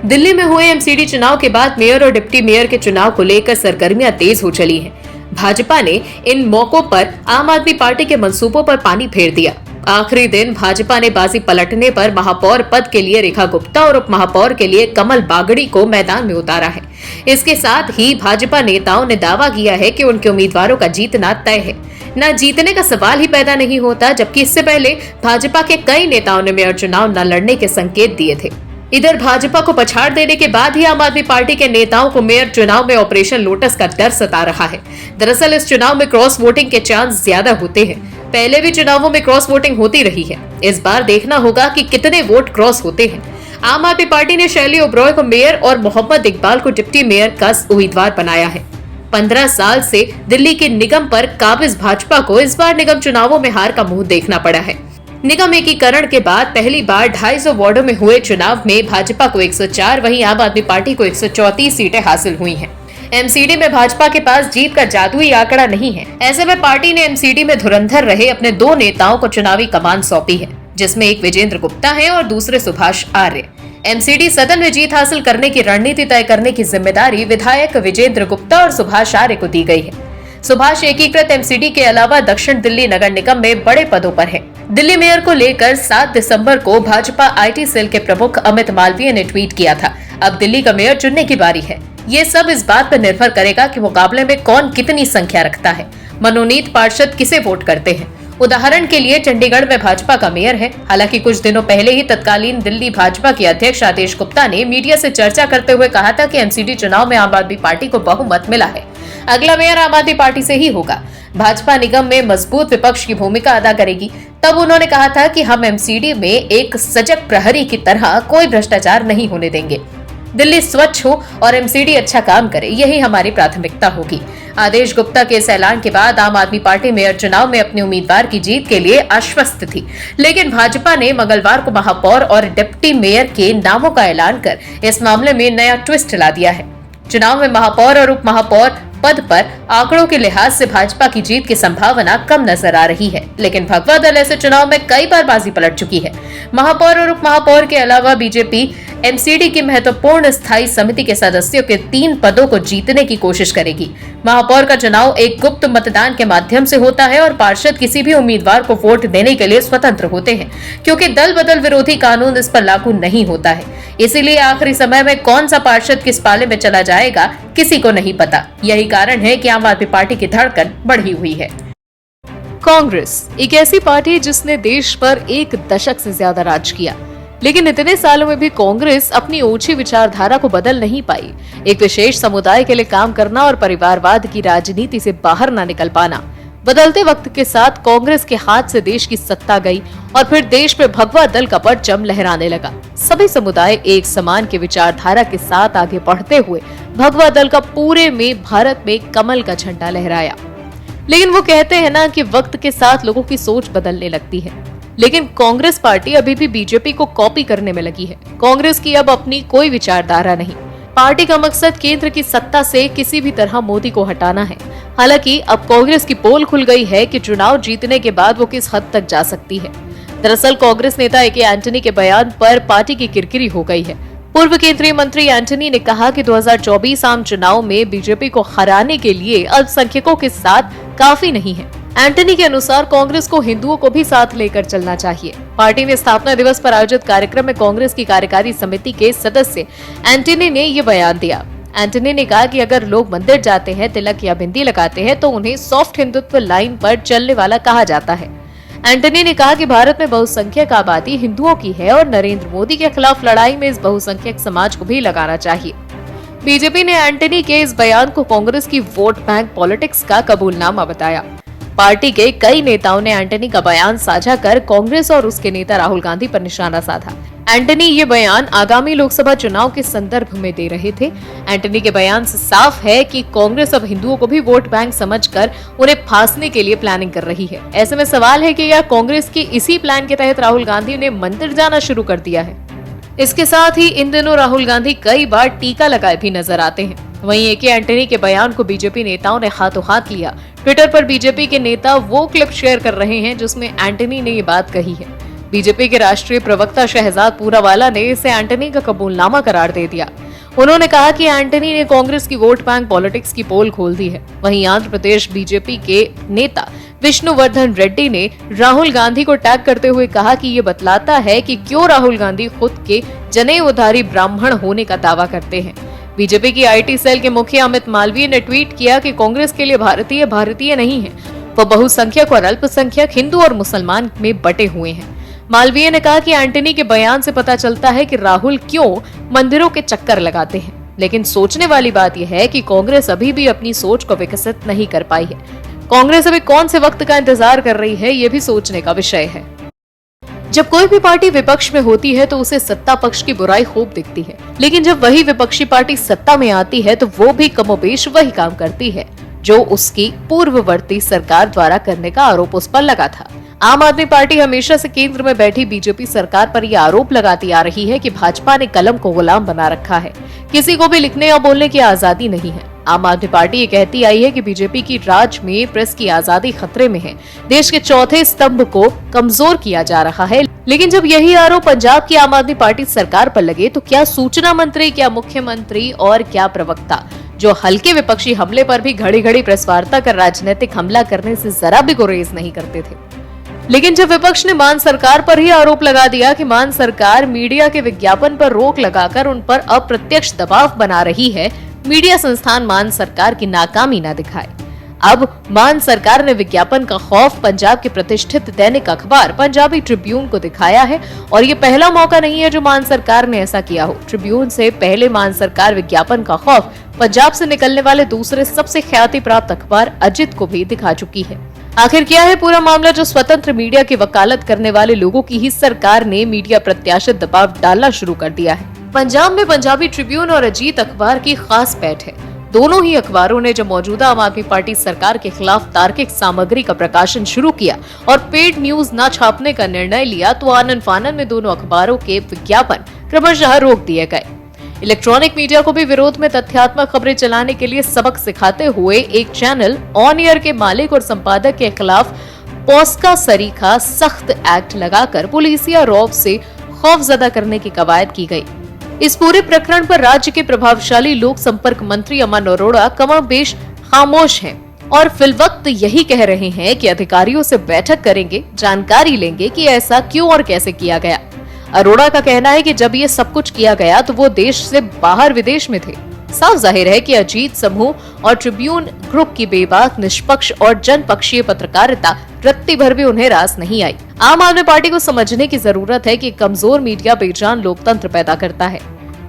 दिल्ली में हुए एमसीडी चुनाव के बाद मेयर और डिप्टी मेयर के चुनाव को लेकर सरगर्मियां तेज हो चली हैं। भाजपा ने इन मौकों पर आम आदमी पार्टी के मंसूबों पर पानी फेर दिया। आखिरी दिन भाजपा ने बाजी पलटने पर महापौर पद के लिए रेखा गुप्ता और उप महापौर के लिए कमल बागड़ी को मैदान में उतारा है। इसके साथ ही भाजपा नेताओं ने दावा किया है कि उनके उम्मीदवारों का जीतना तय है। न जीतने का सवाल ही पैदा नहीं होता, जबकि इससे पहले भाजपा के कई नेताओं ने मेयर चुनाव न लड़ने के संकेत दिए थे। इधर भाजपा को पछाड़ देने के बाद ही आम आदमी पार्टी के नेताओं को मेयर चुनाव में ऑपरेशन लोटस का डर सता रहा है। दरअसल इस चुनाव में क्रॉस वोटिंग के चांस ज्यादा होते हैं। पहले भी चुनावों में क्रॉस वोटिंग होती रही है। इस बार देखना होगा कि कितने वोट क्रॉस होते हैं। आम आदमी पार्टी ने शैली ओबरॉय को मेयर और मोहम्मद इकबाल को डिप्टी मेयर का उम्मीदवार बनाया है। 15 साल से दिल्ली के निगम पर काबिज भाजपा को इस बार निगम चुनावों में हार का मुंह देखना पड़ा है। निगम एकीकरण के बाद पहली बार 250 वार्डों में हुए चुनाव में भाजपा को 104, वहीं आम आदमी पार्टी को 134 सीटें हासिल हुई हैं। एमसीडी में भाजपा के पास जीत का जादुई आंकड़ा नहीं है। ऐसे में पार्टी ने एमसीडी में धुरंधर रहे अपने 2 नेताओं को चुनावी कमान सौंपी है, जिसमें एक विजेंद्र गुप्ता है और दूसरे सुभाष आर्य। एमसीडी सदन में जीत हासिल करने की रणनीति तय करने की जिम्मेदारी विधायक विजेंद्र गुप्ता और सुभाष आर्य को दी गई है। सुभाष एकीकृत एमसीडी के अलावा दक्षिण दिल्ली नगर निगम में बड़े पदों पर है। दिल्ली मेयर को लेकर 7 दिसंबर को भाजपा आईटी सेल के प्रमुख अमित मालवीय ने ट्वीट किया था। अब दिल्ली का मेयर चुनने की बारी है। ये सब इस बात पर निर्भर करेगा कि मुकाबले में कौन कितनी संख्या रखता है, मनोनीत पार्षद किसे वोट करते हैं। उदाहरण के लिए चंडीगढ़ में भाजपा का मेयर है। हालांकि कुछ दिनों पहले ही तत्कालीन दिल्ली भाजपा के अध्यक्ष आदेश गुप्ता ने मीडिया से चर्चा करते हुए कहा था कि एमसीडी चुनाव में आम आदमी पार्टी को बहुमत मिला है। अगला मेयर आम आदमी पार्टी से ही होगा। भाजपा निगम में मजबूत विपक्ष की भूमिका अदा करेगी। तब उन्होंने कहा था कि हम एमसीडी में एक सजग प्रहरी की तरह कोई भ्रष्टाचार नहीं होने देंगे। दिल्ली स्वच्छ हो और एमसीडी अच्छा काम करे, यही हमारी प्राथमिकता होगी। आदेश गुप्ता के इस ऐलान के बाद आम आदमी पार्टी मेयर चुनाव में अपने उम्मीदवार की जीत के लिए आश्वस्त थी, लेकिन भाजपा ने मंगलवार को महापौर और डिप्टी मेयर के नामों का ऐलान कर इस मामले में नया ट्विस्ट ला दिया है। चुनाव में महापौर और उप महापौर पद पर आंकड़ों के लिहाज से भाजपा की जीत की संभावना कम नजर आ रही है, लेकिन भगवा दल ऐसे चुनाव में कई बार बाजी पलट चुकी है। महापौर और उप महापौर के अलावा बीजेपी एमसीडी की महत्वपूर्ण स्थायी समिति के सदस्यों के 3 पदों को जीतने की कोशिश करेगी। महापौर का चुनाव एक गुप्त मतदान के माध्यम से होता है और पार्षद किसी भी उम्मीदवार को वोट देने के लिए स्वतंत्र होते हैं, क्योंकि दल बदल विरोधी कानून इस पर लागू नहीं होता है। इसीलिए आखिरी समय में कौन सा पार्षद किस पाले में चला जाएगा किसी को नहीं पता। यही कारण है कि आम आदमी पार्टी की धड़कन बढ़ी हुई है। कांग्रेस एक ऐसी पार्टी जिसने देश पर 1 दशक से ज्यादा राज किया, लेकिन इतने सालों में भी कांग्रेस अपनी ओछी विचारधारा को बदल नहीं पाई। एक विशेष समुदाय के लिए काम करना और परिवारवाद की राजनीति से बाहर न निकल पाना। बदलते वक्त के साथ कांग्रेस के हाथ से देश की सत्ता गई और फिर देश में भगवा दल का परचम लहराने लगा। सभी समुदाय एक समान की विचारधारा के साथ आगे बढ़ते हुए भगवा दल का पूरे में भारत में कमल का झंडा लहराया। लेकिन वो कहते हैं ना कि वक्त के साथ लोगों की सोच बदलने लगती है, लेकिन कांग्रेस पार्टी अभी भी बीजेपी को कॉपी करने में लगी है। कांग्रेस की अब अपनी कोई विचारधारा नहीं। पार्टी का मकसद केंद्र की सत्ता से किसी भी तरह मोदी को हटाना है। हालांकि अब कांग्रेस की पोल खुल गई है कि चुनाव जीतने के बाद वो किस हद तक जा सकती है। दरअसल कांग्रेस नेता ए के एंटनी के बयान पर पार्टी की किरकिरी हो गई है। पूर्व केंद्रीय मंत्री एंटनी ने कहा कि 2024 आम चुनाव में बीजेपी को हराने के लिए अल्पसंख्यकों के साथ काफी नहीं है। एंटनी के अनुसार कांग्रेस को हिंदुओं को भी साथ लेकर चलना चाहिए। पार्टी ने स्थापना दिवस पर आयोजित कार्यक्रम में कांग्रेस की कार्यकारी समिति के सदस्य एंटनी ने ये बयान दिया। एंटनी ने कहा कि अगर लोग मंदिर जाते हैं, तिलक या बिंदी लगाते हैं तो उन्हें सॉफ्ट हिंदुत्व लाइन पर चलने वाला कहा जाता है। एंटनी ने कहा कि भारत में बहुसंख्यक आबादी हिंदुओं की है और नरेंद्र मोदी के खिलाफ लड़ाई में इस बहुसंख्यक समाज को भी लगाना चाहिए। बीजेपी ने एंटनी के इस बयान को कांग्रेस की वोट बैंक पॉलिटिक्स का कबूलनामा बताया। पार्टी के कई नेताओं ने एंटनी का बयान साझा कर कांग्रेस और उसके नेता राहुल गांधी पर निशाना साधा। एंटनी ये बयान आगामी लोकसभा चुनाव के संदर्भ में दे रहे थे। एंटनी के बयान से साफ है कि कांग्रेस अब हिंदुओं को भी वोट बैंक समझकर उन्हें फांसने के लिए प्लानिंग कर रही है। ऐसे में सवाल है कि क्या कांग्रेस के इसी प्लान के तहत राहुल गांधी ने मंदिर जाना शुरू कर दिया है? इसके साथ ही इन दिनों राहुल गांधी कई बार टीका लगाए भी नजर आते हैं। वहीं ए के एंटनी के बयान को बीजेपी नेताओं ने हाथों हाथ लिया। ट्विटर पर बीजेपी के नेता वो क्लिप शेयर कर रहे हैं जिसमें एंटनी ने ये बात कही है। बीजेपी के राष्ट्रीय प्रवक्ता शहजाद पूनावाला ने इसे एंटनी का कबूलनामा करार दे दिया। उन्होंने कहा कि एंटनी ने कांग्रेस की वोट बैंक पॉलिटिक्स की पोल खोल दी है। वहीं आंध्र प्रदेश बीजेपी के नेता विष्णुवर्धन रेड्डी ने राहुल गांधी को टैग करते हुए कहा कि ये बतलाता है कि क्यों राहुल गांधी खुद के जनेऊधारी ब्राह्मण होने का दावा करते हैं। बीजेपी की आईटी सेल के मुखिया अमित मालवीय ने ट्वीट किया कि कांग्रेस के लिए भारतीय भारतीय नहीं है, वह बहुसंख्यक और अल्पसंख्यक हिंदू और मुसलमान में बटे हुए हैं। मालवीय ने कहा कि एंटनी के बयान से पता चलता है कि राहुल क्यों मंदिरों के चक्कर लगाते हैं, लेकिन सोचने वाली बात यह है कि कांग्रेस अभी भी अपनी सोच को विकसित नहीं कर पाई है। कांग्रेस अभी कौन से वक्त का इंतजार कर रही है, ये भी सोचने का विषय है। जब कोई भी पार्टी विपक्ष में होती है तो उसे सत्ता पक्ष की बुराई खूब दिखती है, लेकिन जब वही विपक्षी पार्टी सत्ता में आती है तो वो भी कमोबेश वही काम करती है जो उसकी पूर्ववर्ती सरकार द्वारा करने का आरोप उस पर लगा था। आम आदमी पार्टी हमेशा से केंद्र में बैठी बीजेपी सरकार पर यह आरोप लगाती आ रही है कि भाजपा ने कलम को गुलाम बना रखा है, किसी को भी लिखने या बोलने की आजादी नहीं है। आम आदमी पार्टी ये कहती आई है कि बीजेपी की राज में प्रेस की आजादी खतरे में है, देश के चौथे स्तंभ को कमजोर किया जा रहा है। लेकिन जब यही आरोप पंजाब की आम आदमी पार्टी सरकार पर लगे तो क्या सूचना मंत्री, क्या मुख्यमंत्री और क्या प्रवक्ता, जो हल्के विपक्षी हमले पर भी घड़ी घड़ी प्रेस वार्ता कर राजनीतिक हमला करने से जरा भी गुरेज नहीं करते थे। लेकिन जब विपक्ष ने मान सरकार पर ही आरोप लगा दिया कि मान सरकार मीडिया के विज्ञापन पर रोक लगाकर उन पर अप्रत्यक्ष दबाव बना रही है, मीडिया संस्थान मान सरकार की नाकामी न दिखाए। अब मान सरकार ने विज्ञापन का खौफ पंजाब के प्रतिष्ठित दैनिक अखबार पंजाबी ट्रिब्यून को दिखाया है, और ये पहला मौका नहीं है जो मान सरकार ने ऐसा किया हो। ट्रिब्यून से पहले मान सरकार विज्ञापन का खौफ पंजाब से निकलने वाले दूसरे सबसे ख्याति प्राप्त अखबार अजित को भी दिखा चुकी है। आखिर क्या है पूरा मामला जो स्वतंत्र मीडिया की वकालत करने वाले लोगों की ही सरकार ने मीडिया प्रत्याशित दबाव डालना शुरू कर दिया है। पंजाब में पंजाबी ट्रिब्यून और अजीत अखबार की खास पैठ है। दोनों ही अखबारों ने जब मौजूदा आम आदमी पार्टी सरकार के खिलाफ तार्किक सामग्री का प्रकाशन शुरू किया और पेड न्यूज न छापने का निर्णय लिया तो आनन फानन में दोनों अखबारों के विज्ञापन क्रमशः रोक दिए गए। इलेक्ट्रॉनिक मीडिया को भी विरोध में तथ्यात्मक खबरें चलाने के लिए सबक सिखाते हुए एक चैनल ऑन एयर के मालिक और संपादक के खिलाफ पॉस्का सरीखा सख्त एक्ट लगाकर पुलिसिया रौब से खौफजदा करने की कवायद की गई। इस पूरे प्रकरण पर राज्य के प्रभावशाली लोक संपर्क मंत्री अमन अरोड़ा कमोबेश खामोश हैं और फिलवक्त यही कह रहे हैं कि अधिकारियों से बैठक करेंगे, जानकारी लेंगे कि ऐसा क्यों और कैसे किया गया। अरोड़ा का कहना है कि जब ये सब कुछ किया गया तो वो देश से बाहर विदेश में थे। साफ जाहिर है कि अजीत समूह और ट्रिब्यून ग्रुप की बेबाक, निष्पक्ष और जनपक्षीय पत्रकारिता रत्ती भर भी उन्हें रास नहीं आई। आम आदमी पार्टी को समझने की जरूरत है कि कमजोर मीडिया बेजान लोकतंत्र पैदा करता है।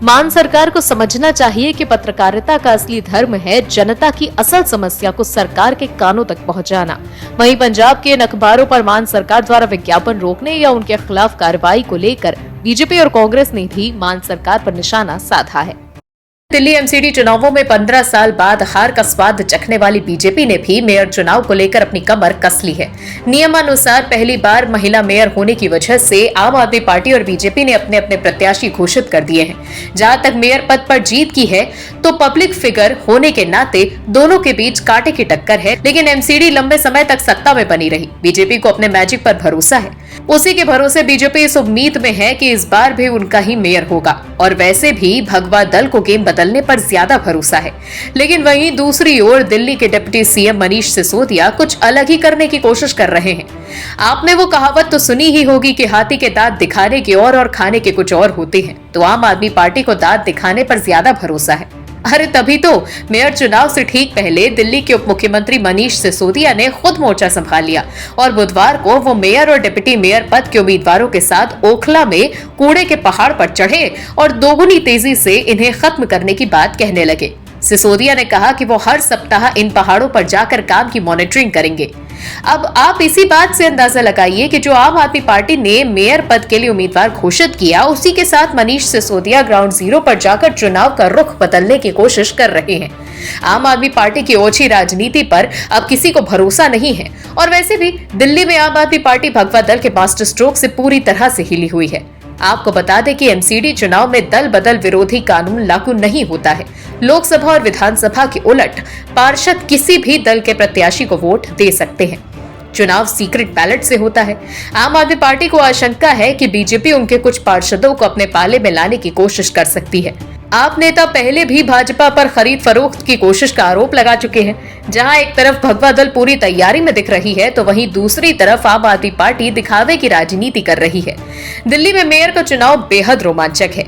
मान सरकार को समझना चाहिए कि पत्रकारिता का असली धर्म है जनता की असल समस्या को सरकार के कानों तक पहुंचाना। वहीं पंजाब के इन अखबारों पर मान सरकार द्वारा विज्ञापन रोकने या उनके खिलाफ कार्रवाई को लेकर बीजेपी और कांग्रेस ने भी मान सरकार पर निशाना साधा है। दिल्ली एमसीडी चुनावों में 15 साल बाद हार का स्वाद चखने वाली बीजेपी ने भी मेयर चुनाव को लेकर अपनी कमर कस ली है। नियमानुसार पहली बार महिला मेयर होने की वजह से आम आदमी पार्टी और बीजेपी ने अपने अपने प्रत्याशी घोषित कर दिए हैं। जहां तक मेयर पद पर जीत की है तो पब्लिक फिगर होने के नाते दोनों के बीच कांटे की टक्कर है, लेकिन एमसीडी लंबे समय तक सत्ता में बनी रही। बीजेपी को अपने मैजिक पर भरोसा है, उसी के भरोसे बीजेपी इस उम्मीद में है कि इस बार भी उनका ही मेयर होगा, और वैसे भी भगवा दल को गेम बदलने पर ज्यादा भरोसा है। लेकिन वहीं दूसरी ओर दिल्ली के डिप्टी सीएम मनीष सिसोदिया कुछ अलग ही करने की कोशिश कर रहे हैं। आपने वो कहावत तो सुनी ही होगी कि हाथी के दांत दिखाने के और खाने के कुछ और होते हैं, तो आम आदमी पार्टी को दांत दिखाने पर ज्यादा भरोसा है। अरे तभी तो मेयर चुनाव से ठीक पहले दिल्ली के उप मुख्यमंत्री मनीष सिसोदिया ने खुद मोर्चा संभाल लिया और बुधवार को वो मेयर और डिप्टी मेयर पद के उम्मीदवारों के साथ ओखला में कूड़े के पहाड़ पर चढ़े और दोगुनी तेजी से इन्हें खत्म करने की बात कहने लगे। सिसोदिया ने कहा कि वो हर सप्ताह इन पहाड़ों पर जाकर काम की मॉनिटरिंग करेंगे। अब आप इसी बात से अंदाजा लगाइए कि जो आम आदमी पार्टी ने मेयर पद के लिए उम्मीदवार घोषित किया, उसी के साथ मनीष सिसोदिया ग्राउंड जीरो पर जाकर चुनाव का रुख बदलने की कोशिश कर रहे हैं। आम आदमी पार्टी की ओछी राजनीति पर अब किसी को भरोसा नहीं है, और वैसे भी दिल्ली में आम आदमी पार्टी भगवा दल के मास्टर स्ट्रोक से पूरी तरह से हिली हुई है। आपको बता दें कि एमसीडी चुनाव में दल बदल विरोधी कानून लागू नहीं होता है। लोकसभा और विधानसभा के उलट पार्षद किसी भी दल के प्रत्याशी को वोट दे सकते हैं। चुनाव सीक्रेट बैलेट से होता है। आम आदमी पार्टी को आशंका है कि बीजेपी उनके कुछ पार्षदों को अपने पाले में लाने की कोशिश कर सकती है। आप नेता पहले भी भाजपा पर खरीद फरोख्त की कोशिश का आरोप लगा चुके हैं। जहां एक तरफ भगवा दल पूरी तैयारी में दिख रही है, तो वहीं दूसरी तरफ आम आदमी पार्टी दिखावे की राजनीति कर रही है। दिल्ली में मेयर का चुनाव बेहद रोमांचक है।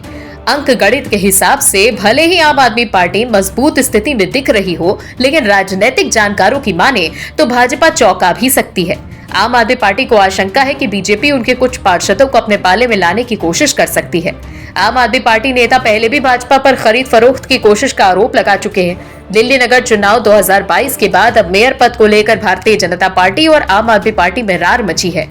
अंक गणित के हिसाब से भले ही आम आदमी पार्टी मजबूत स्थिति में दिख रही हो, लेकिन राजनीतिक जानकारों की माने तो भाजपा चौंका भी सकती है। आम आदमी पार्टी को आशंका है कि बीजेपी उनके कुछ पार्षदों को अपने पाले में लाने की कोशिश कर सकती है। आम आदमी पार्टी नेता पहले भी भाजपा पर खरीद फरोख्त की कोशिश का आरोप लगा चुके हैं। दिल्ली नगर चुनाव 2022 के बाद अब मेयर पद को लेकर भारतीय जनता पार्टी और आम आदमी पार्टी में रार मची है।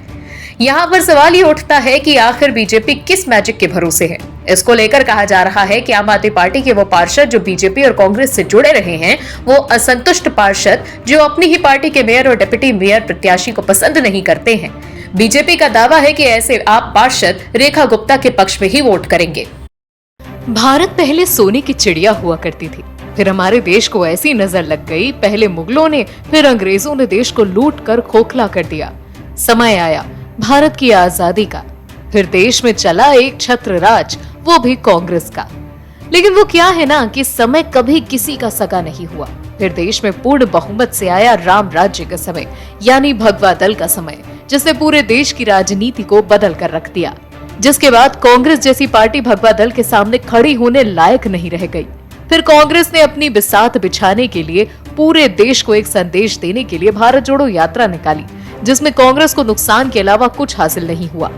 यहाँ पर सवाल ये उठता है कि आखिर बीजेपी किस मैजिक के भरोसे है। इसको लेकर कहा जा रहा है कि आम आदमी पार्टी के वो पार्षद जो बीजेपी और कांग्रेस से जुड़े रहे हैं, वो असंतुष्ट पार्षद जो अपनी ही पार्टी के मेयर और डिप्टी मेयर प्रत्याशी को पसंद नहीं करते हैं। बीजेपी का दावा है कि ऐसे आप पार्षद रेखा गुप्ता के पक्ष में ही वोट करेंगे। भारत पहले सोने की चिड़िया हुआ करती थी, फिर हमारे देश को ऐसी नजर लग गई, पहले मुगलों ने फिर अंग्रेजों ने देश को लूट कर खोखला कर दिया। समय आया भारत की आजादी का, फिर देश में चला एक छत्र राज, वो भी कांग्रेस का। लेकिन वो क्या है ना कि समय कभी किसी का सगा नहीं हुआ। फिर देश में पूर्ण बहुमत से आया राम राज्य का समय, यानी भगवा दल का समय, जिसने पूरे देश की राजनीति को बदल कर रख दिया। जिसके बाद कांग्रेस जैसी पार्टी भगवा दल के सामने खड़ी होने लायक नहीं रह गई। फिर कांग्रेस ने अपनी बिसात बिछाने के लिए पूरे देश को एक संदेश देने के लिए भारत जोड़ो यात्रा निकाली, जिसमें कांग्रेस को नुकसान के अलावा कुछ हासिल नहीं हुआ।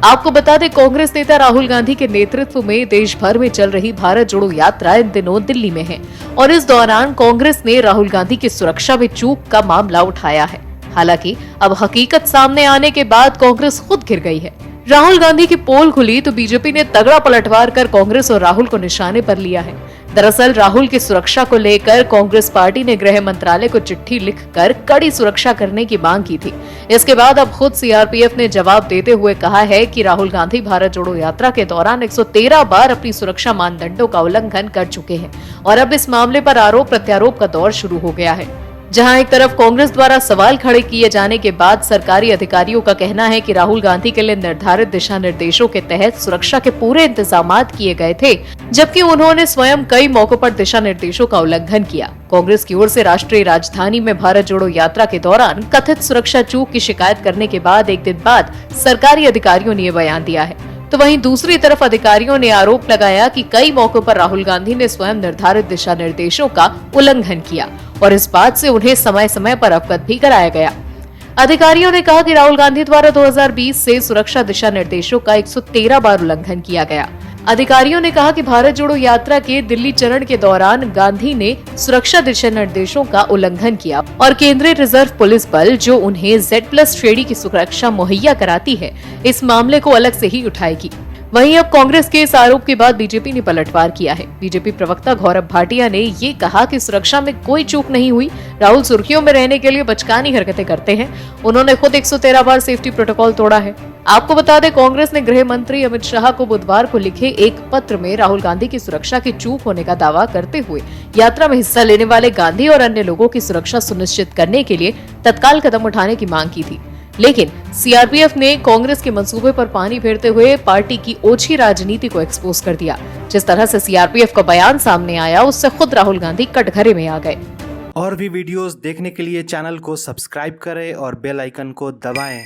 आपको बता दें, कांग्रेस नेता राहुल गांधी के नेतृत्व में देश भर में चल रही भारत जोड़ो यात्रा इन दिनों दिल्ली में है और इस दौरान कांग्रेस ने राहुल गांधी की सुरक्षा में चूक का मामला उठाया है। हालांकि अब हकीकत सामने आने के बाद कांग्रेस खुद घिर गई है। राहुल गांधी की पोल खुली तो बीजेपी ने तगड़ा पलटवार कर कांग्रेस और राहुल को निशाने पर लिया है। दरअसल राहुल की सुरक्षा को लेकर कांग्रेस पार्टी ने गृह मंत्रालय को चिट्ठी लिखकर कड़ी सुरक्षा करने की मांग की थी। इसके बाद अब खुद सीआरपीएफ ने जवाब देते हुए कहा है कि राहुल गांधी भारत जोड़ो यात्रा के दौरान 113 बार अपनी सुरक्षा मानदंडों का उल्लंघन कर चुके हैं और अब इस मामले पर आरोप प्रत्यारोप का दौर शुरू हो गया है। जहां एक तरफ कांग्रेस द्वारा सवाल खड़े किए जाने के बाद सरकारी अधिकारियों का कहना है कि राहुल गांधी के लिए निर्धारित दिशा निर्देशों के तहत सुरक्षा के पूरे इंतजामात किए गए थे, जबकि उन्होंने स्वयं कई मौकों पर दिशा निर्देशों का उल्लंघन किया। कांग्रेस की ओर से राष्ट्रीय राजधानी में भारत जोड़ो यात्रा के दौरान कथित सुरक्षा चूक की शिकायत करने के बाद एक दिन बाद सरकारी अधिकारियों ने ये बयान दिया है। तो वहीं दूसरी तरफ अधिकारियों ने आरोप लगाया कि कई मौकों पर राहुल गांधी ने स्वयं निर्धारित दिशा निर्देशों का उल्लंघन किया और इस बात से उन्हें समय समय पर अवगत भी कराया गया। अधिकारियों ने कहा कि राहुल गांधी द्वारा 2020 से सुरक्षा दिशा निर्देशों का 113 बार उल्लंघन किया गया। अधिकारियों ने कहा कि भारत जोड़ो यात्रा के दिल्ली चरण के दौरान गांधी ने सुरक्षा दिशा निर्देशों का उल्लंघन किया और केंद्रीय रिजर्व पुलिस बल जो उन्हें Z+ श्रेणी की सुरक्षा मुहैया कराती है, इस मामले को अलग से ही उठाएगी। वहीं अब कांग्रेस के इस आरोप के बाद बीजेपी ने पलटवार किया है। बीजेपी प्रवक्ता गौरव भाटिया ने ये कहा कि सुरक्षा में कोई चूक नहीं हुई, राहुल सुर्खियों में रहने के लिए बचकानी हरकतें करते हैं। उन्होंने खुद 113 बार सेफ्टी प्रोटोकॉल तोड़ा है। आपको बता दें, कांग्रेस ने गृह मंत्री अमित शाह को बुधवार को लिखे एक पत्र में राहुल गांधी की सुरक्षा की चूक होने का दावा करते हुए यात्रा में हिस्सा लेने वाले गांधी और अन्य लोगों की सुरक्षा सुनिश्चित करने के लिए तत्काल कदम उठाने की मांग की थी। लेकिन सीआरपीएफ ने कांग्रेस के मंसूबे पर पानी फेरते हुए पार्टी की ओछी राजनीति को एक्सपोज कर दिया। जिस तरह से सीआरपीएफ का बयान सामने आया, उससे खुद राहुल गांधी कटघरे में आ गए। और भी वीडियोस देखने के लिए चैनल को सब्सक्राइब करें और बेल आइकन को दबाएं।